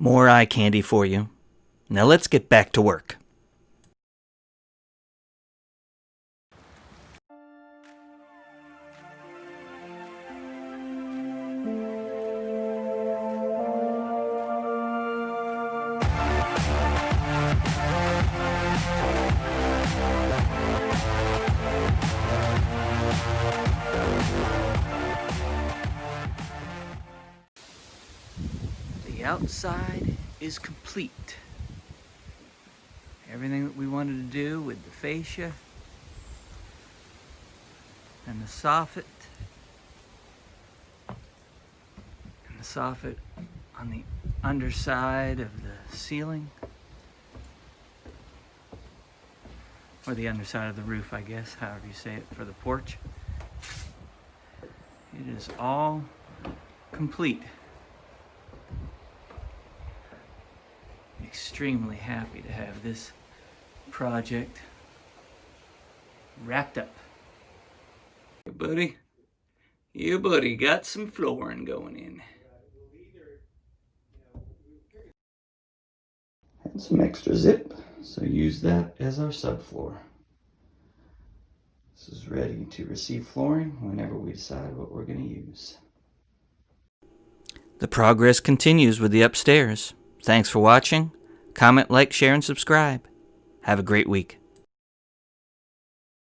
More eye candy for you. Now let's get back to work. The outside is complete. Everything that we wanted to do with the fascia and the soffit on the underside of the ceiling, or the underside of the roof, I guess, however you say it, for the porch. It is all complete. Extremely happy to have this project wrapped up. You buddy got some flooring going in. And some extra zip, so use that as our subfloor. This is ready to receive flooring whenever we decide what we're going to use. The progress continues with the upstairs. Thanks for watching. Comment, like, share, and subscribe. Have a great week.